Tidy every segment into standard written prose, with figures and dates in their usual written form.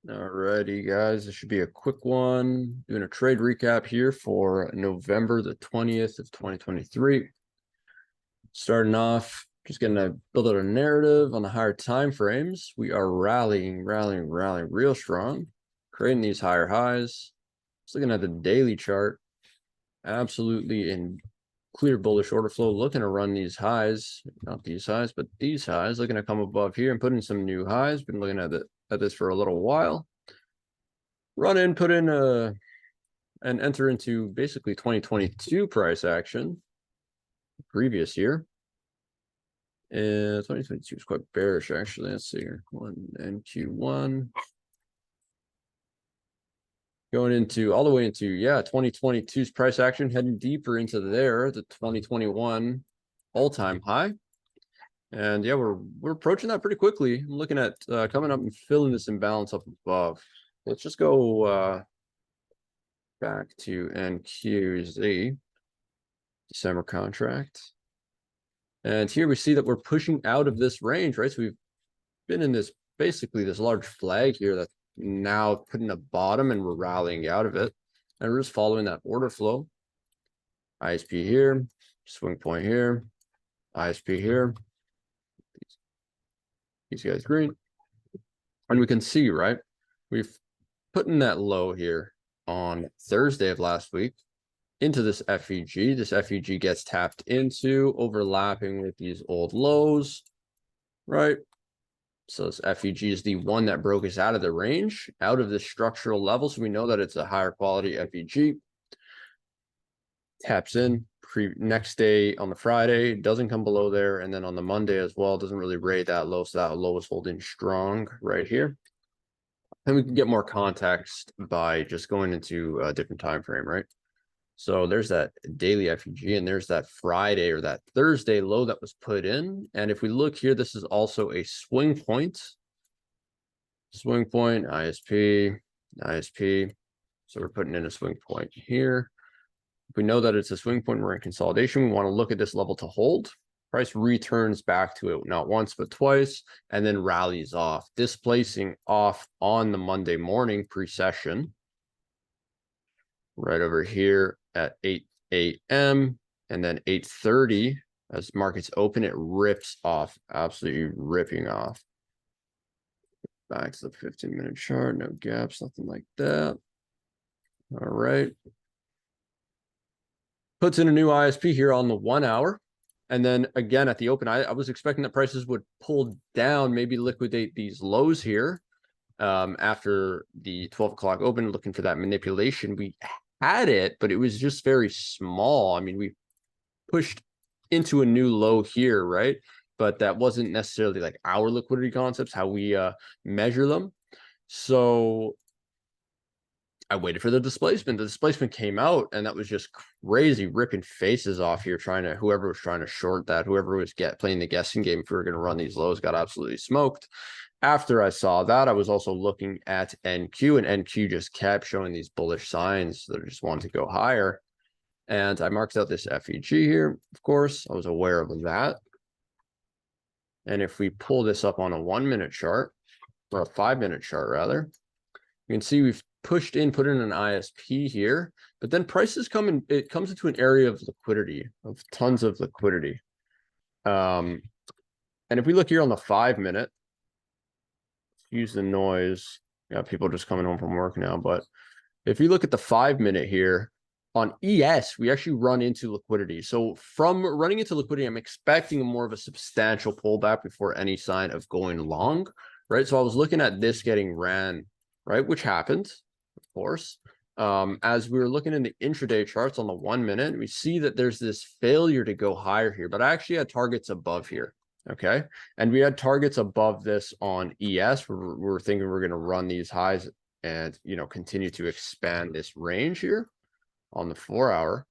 Alrighty, guys, this should be a quick one. Doing a trade recap here for November the 20th of 2023. Starting off, just gonna build out a narrative on the higher time frames. We are rallying real strong, creating these higher highs. Just looking at the daily chart, absolutely in clear bullish order flow, looking to run these highs, not these highs, but these highs, looking to come above here and put in some new highs. Been looking at this for a little while. Run in, put in and enter into basically 2022 price action previous year. And 2022 is quite bearish, actually. Let's see here. NQ1. Going into all the way into 2022's price action, heading deeper into there, the 2021 all-time high. And yeah, we're approaching that pretty quickly. I'm looking at coming up and filling this imbalance up above. Let's just go back to NQZ, December contract. And here we see that we're pushing out of this range, right? So we've been in this, basically this large flag here that's now putting a bottom and we're rallying out of it. And we're just following that order flow. ISP here, swing point here, ISP here. These guys green. And we can see, right? We've put in that low here on Thursday of last week into this FEG. This FEG gets tapped into, overlapping with these old lows, right? So this FEG is the one that broke us out of the range, out of the structural level. So we know that it's a higher quality FEG. Taps in next day on the Friday, doesn't come below there. And then on the Monday as well, doesn't really raid that low. So that low is holding strong right here. And we can get more context by just going into a different time frame, right? So there's that daily FEG and there's that Friday or that Thursday low that was put in. And if we look here, this is also a swing point. Swing point, ISP, ISP. So we're putting in a swing point here. If we know that it's a swing point, we're in consolidation. We want to look at this level to hold. Price returns back to it not once, but twice, and then rallies off, displacing off on the Monday morning pre-session. Right over here at 8 a.m. and then 8:30 as markets open, it rips off, absolutely ripping off. Back to the 15-minute chart, no gaps, nothing like that. All right. Puts in a new ISP here on the 1 hour. And then again, at the open, I was expecting that prices would pull down, maybe liquidate these lows here after the 12 o'clock open, looking for that manipulation. We had it, but it was just very small. I mean, we pushed into a new low here, right? But that wasn't necessarily like our liquidity concepts, how we measure them. So I waited for the displacement. The displacement came out, and that was just crazy, ripping faces off here, whoever was trying to short that, whoever was playing the guessing game if we were going to run these lows, got absolutely smoked. After I saw that, I was also looking at NQ, and NQ just kept showing these bullish signs that I just wanted to go higher. And I marked out this FEG here, of course. I was aware of that. And if we pull this up on a 1-minute chart, or a 5-minute chart rather, you can see we've pushed in, put in an ISP here, but then prices it comes into an area of liquidity, of tons of liquidity. And if we look here on the 5-minute, use the noise. Yeah, people just coming home from work now, but if you look at the 5-minute here on ES, we actually run into liquidity. So from running into liquidity, I'm expecting more of a substantial pullback before any sign of going long, right? So I was looking at this getting ran, right, which happened, of course. As we were looking in the intraday charts on the 1-minute, we see that there's this failure to go higher here, but I actually had targets above here. Okay. And we had targets above this on ES. We're thinking we're going to run these highs and, continue to expand this range here on the 4-hour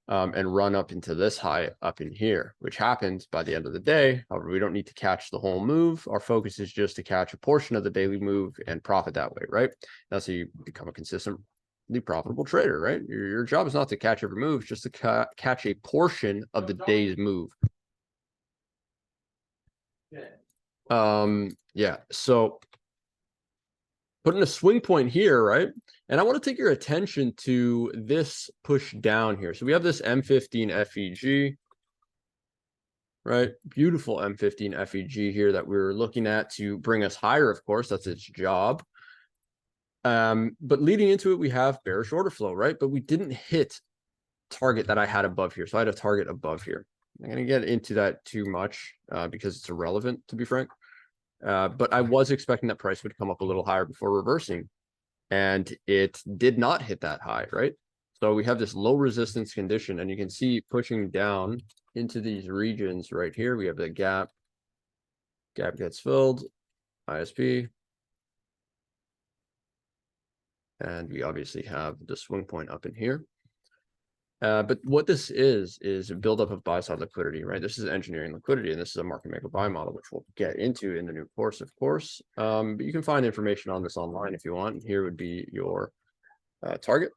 and run up into this high up in here, which happens by the end of the day. However, we don't need to catch the whole move. Our focus is just to catch a portion of the daily move and profit that way, right? That's how you become a consistently profitable trader, right? Your job is not to catch every move, just to catch a portion of the day's move. Yeah. So putting a swing point here, right? And I want to take your attention to this push down here. So we have this M15 FEG, right? Beautiful M15 FEG here that we're looking at to bring us higher, of course, that's its job. But leading into it, we have bearish order flow, right? But we didn't hit target that I had above here. So I had a target above here. I'm going to get into that too much because it's irrelevant, to be frank. But I was expecting that price would come up a little higher before reversing, and it did not hit that high, right? So we have this low resistance condition, and you can see pushing down into these regions right here. We have the gap gets filled, ISP. And we obviously have the swing point up in here. But what this is a buildup of buy side liquidity, right? This is engineering liquidity, and this is a market maker buy model, which we'll get into in the new course, of course. But you can find information on this online if you want. Here would be your target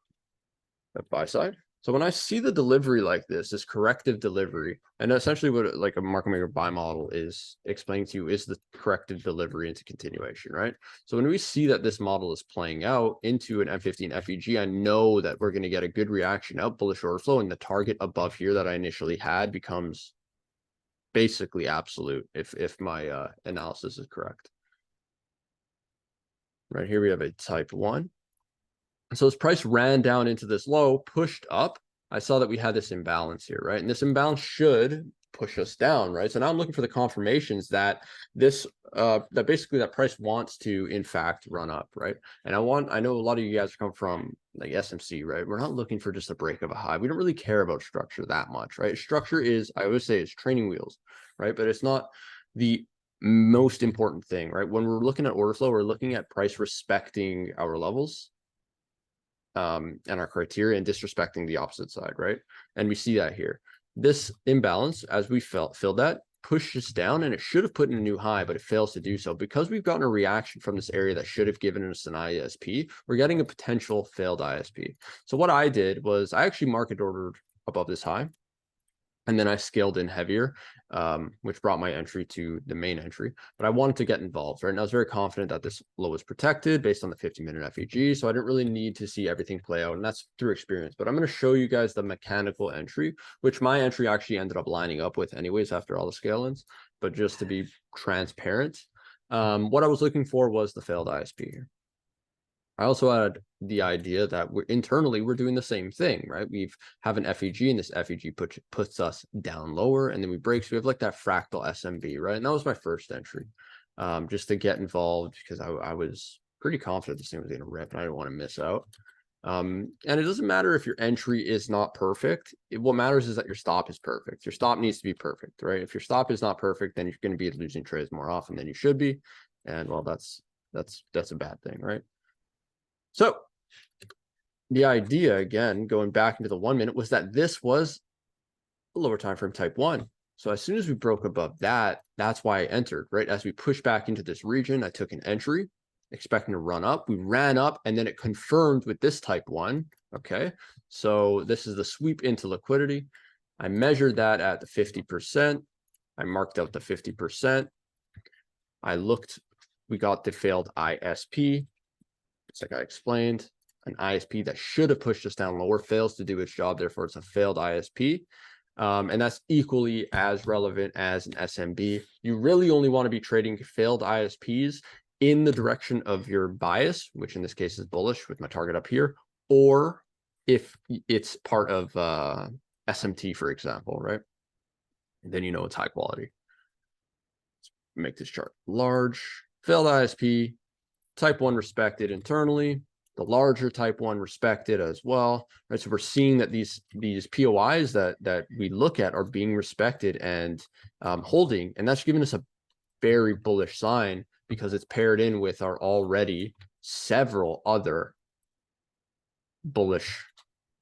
of buy side. So when I see the delivery like this corrective delivery, and essentially what like a market maker buy model is explaining to you is the corrective delivery into continuation, right? So when we see that this model is playing out into an M15 FEG, I know that we're going to get a good reaction out, bullish order flow, and the target above here that I initially had becomes basically absolute if my analysis is correct. Right here we have a type 1. So as price ran down into this low, pushed up, I saw that we had this imbalance here, right? And this imbalance should push us down, right? So now I'm looking for the confirmations that this, that basically that price wants to, in fact, run up, right? And I know a lot of you guys come from like SMC, right? We're not looking for just a break of a high. We don't really care about structure that much, right? Structure is, I always say, is training wheels, right? But it's not the most important thing, right? When we're looking at order flow, we're looking at price respecting our levels and our criteria and disrespecting the opposite side, right? And we see that here. This imbalance, as we filled that, pushes down, and it should have put in a new high, but it fails to do so. Because we've gotten a reaction from this area that should have given us an ISP, we're getting a potential failed ISP. So what I did was I actually market ordered above this high, and then I scaled in heavier, which brought my entry to the main entry. But I wanted to get involved, right? And I was very confident that this low was protected based on the 50-minute FEG. So I didn't really need to see everything play out. And that's through experience. But I'm going to show you guys the mechanical entry, which my entry actually ended up lining up with anyways after all the scale-ins. But just to be transparent, what I was looking for was the failed ISP here. I also had the idea that internally we're doing the same thing, right? We have an FEG, and this FEG puts us down lower, and then we break. So we have like that fractal SMB, right? And that was my first entry, just to get involved because I was pretty confident this thing was going to rip, and I didn't want to miss out. And it doesn't matter if your entry is not perfect. What matters is that your stop is perfect. Your stop needs to be perfect, right? If your stop is not perfect, then you're going to be losing trades more often than you should be, and well, that's a bad thing, right? So the idea, again, going back into the 1 minute, was that this was a lower time frame type 1. So as soon as we broke above that, that's why I entered, right? As we push back into this region, I took an entry, expecting to run up. We ran up, and then it confirmed with this type 1. Okay, so this is the sweep into liquidity. I measured that at the 50%. I marked out the 50%. I looked, we got the failed ISP. It's like I explained, an ISP that should have pushed us down lower fails to do its job. Therefore, it's a failed ISP. And that's equally as relevant as an SMB. You really only want to be trading failed ISPs in the direction of your bias, which in this case is bullish with my target up here, or if it's part of SMT, for example, right? And then you know it's high quality. Let's make this chart large. Failed ISP, type 1 respected internally, the larger type 1 respected as well, right? So we're seeing that these POIs that we look at are being respected and holding, and that's giving us a very bullish sign because it's paired in with our already several other bullish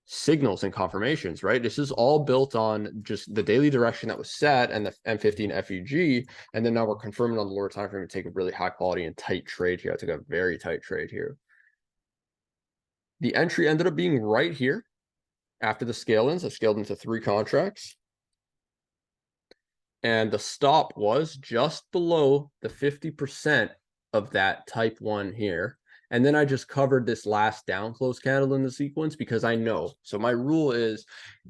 signals and confirmations, right? This is all built on just the daily direction that was set and the M15 FEG, and then now we're confirming on the lower time frame to take a really high quality and tight trade here. I took a very tight trade here. The entry ended up being right here after the scale-ins. I scaled into 3 contracts, and the stop was just below the 50% of that type 1 here. And then I just covered this last down close candle in the sequence because I know. So my rule is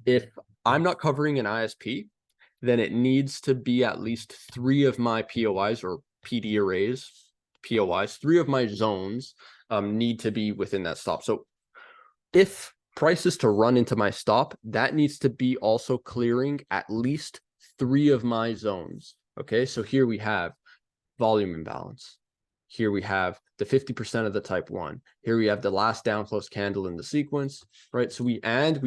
if I'm not covering an ISP, then it needs to be at least 3 of my POIs or PD arrays, POIs, 3 of my zones need to be within that stop. So if price is to run into my stop, that needs to be also clearing at least 3 of my zones. Okay, so here we have volume imbalance. Here we have the 50% of the type 1. Here we have the last down close candle in the sequence, right? So we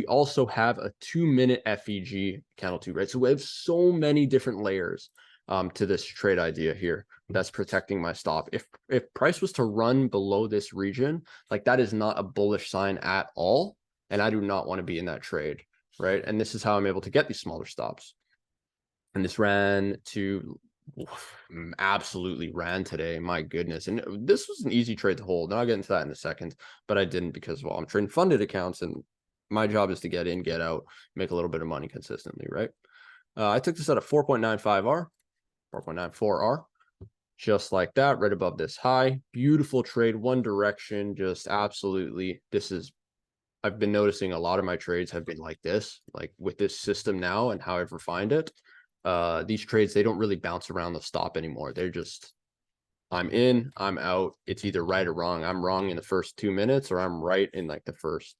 also have a 2-minute FEG candle 2, right? So we have so many different layers to this trade idea here that's protecting my stop. If price was to run below this region, like that is not a bullish sign at all. And I do not want to be in that trade, right? And this is how I'm able to get these smaller stops. And this ran to absolutely ran today. My goodness. And this was an easy trade to hold. And I'll get into that in a second, but I didn't because, well, I'm trading funded accounts and my job is to get in, get out, make a little bit of money consistently, right? I took this at a 4.95R, 4.94R, just like that, right above this high. Beautiful trade, one direction, just absolutely. I've been noticing a lot of my trades have been like this, like with this system now and how I've refined it. These trades, they don't really bounce around the stop anymore. They're just, I'm in, I'm out. It's either right or wrong. I'm wrong in the first 2 minutes or I'm right in like the first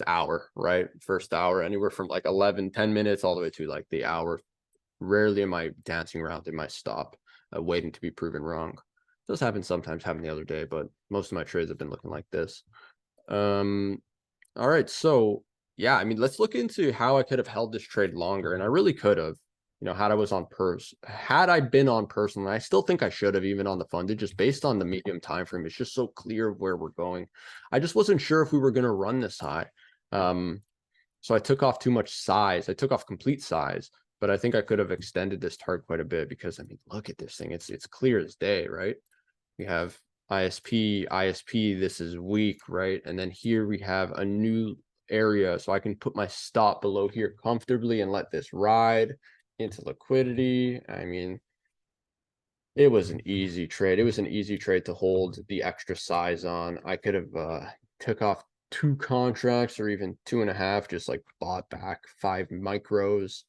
hour, right? First hour, anywhere from like 10 minutes all the way to like the hour. Rarely am I dancing around in my stop, waiting to be proven wrong. It does happen sometimes, happened the other day, but most of my trades have been looking like this. All right, so yeah, I mean, let's look into how I could have held this trade longer, and I really could have, had I been on personal, and I still think I should have even on the funded, just based on the medium time frame. It's just so clear where we're going. I just wasn't sure if we were going to run this high. So I took off too much size. I took off complete size, but I think I could have extended this target quite a bit because I mean, look at this thing. It's clear as day, right? We have ISP, this is weak, right? And then here we have a new area. So I can put my stop below here comfortably and let this ride into liquidity. I mean, it was an easy trade. It was an easy trade to hold the extra size on. I could have took off 2 contracts or even 2.5, just like bought back 5 micros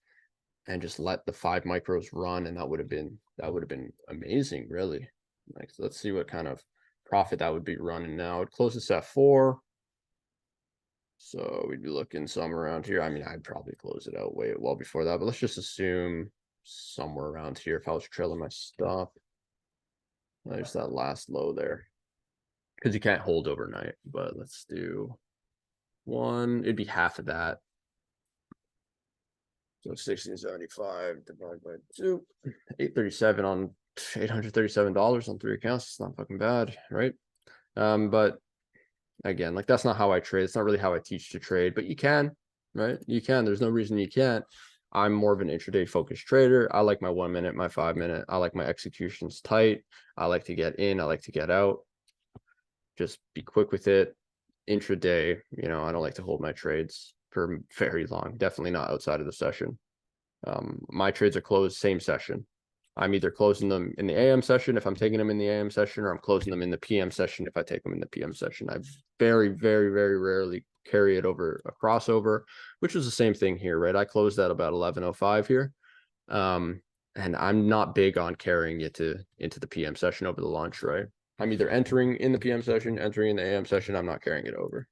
and just let the 5 micros run. And that would have been amazing, really. Like, so let's see what kind of profit that would be running now. It closes at 4. So we'd be looking somewhere around here. I mean, I'd probably close it out way well before that, but let's just assume somewhere around here if I was trailing my stop. There's that last low there. Because you can't hold overnight, but let's do 1. It'd be half of that. So 1675 divided by 2, 837 on $837 on 3 accounts. It's not fucking bad, right? But again, like that's not how I trade. It's not really how I teach to trade, but you can, right? You can. There's no reason you can't. I'm more of an intraday focused trader. I like my 1 minute, my 5 minute. I like my executions tight. I like to get in. I like to get out. Just be quick with it. Intraday, I don't like to hold my trades for very long. Definitely not outside of the session. My trades are closed same session. I'm either closing them in the AM session if I'm taking them in the AM session, or I'm closing them in the PM session if I take them in the PM session. I very, very, very rarely carry it over a crossover, which was the same thing here, right? I closed at about 11:05 here. And I'm not big on carrying it into the PM session over the lunch, right? I'm either entering in the PM session, entering in the AM session. I'm not carrying it over.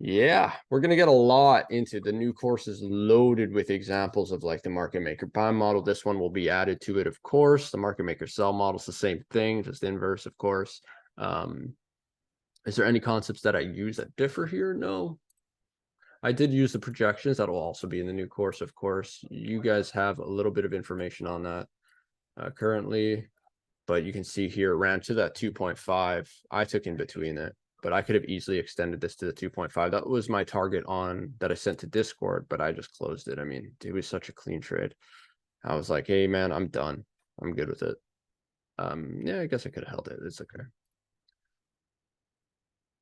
Yeah, we're going to get a lot into the new courses loaded with examples of like the market maker buy model. This one will be added to it, of course. The market maker sell model is the same thing, just inverse, of course. Is there any concepts that I use that differ here? No. I did use the projections. That'll also be in the new course, of course. You guys have a little bit of information on that currently, but you can see here it ran to that 2.5. I took in between it, but I could have easily extended this to the 2.5. That was my target on that I sent to Discord, but I just closed it. I mean, it was such a clean trade. I was like, hey man, I'm done. I'm good with it. Yeah, I guess I could have held it. It's okay.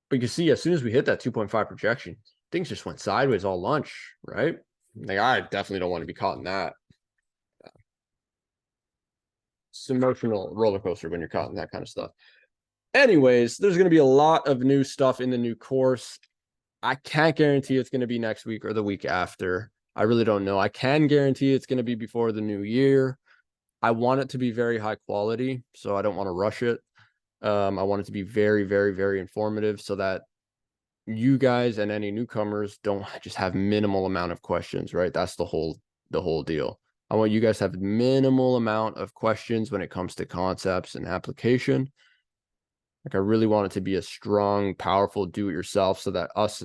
But you can see as soon as we hit that 2.5 projection, things just went sideways all lunch, right? Like I definitely don't want to be caught in that. it's emotional roller coaster when you're caught in that kind of stuff. Anyways, there's going to be a lot of new stuff in the new course. I can't guarantee it's going to be next week or the week after. I really don't know. I can guarantee it's going to be before the new year. I want it to be very high quality, so I don't want to rush it. I want it to be very, very, very informative so that you guys and any newcomers don't just have minimal amount of questions, right? That's the whole deal. I want you guys to have minimal amount of questions when it comes to concepts and application. Like I really want it to be a strong, powerful do-it-yourself so that us,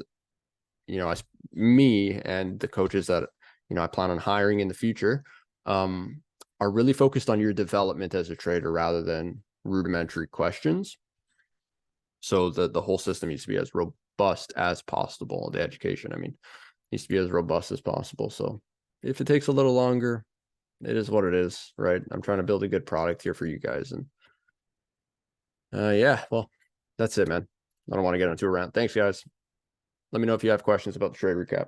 me and the coaches that, I plan on hiring in the future, are really focused on your development as a trader rather than rudimentary questions. So the whole system needs to be as robust as possible. The education, needs to be as robust as possible. So if it takes a little longer, it is what it is, right? I'm trying to build a good product here for you guys. And yeah, well, that's it, man. I don't want to get into a rant. Thanks, guys. Let me know if you have questions about the trade recap.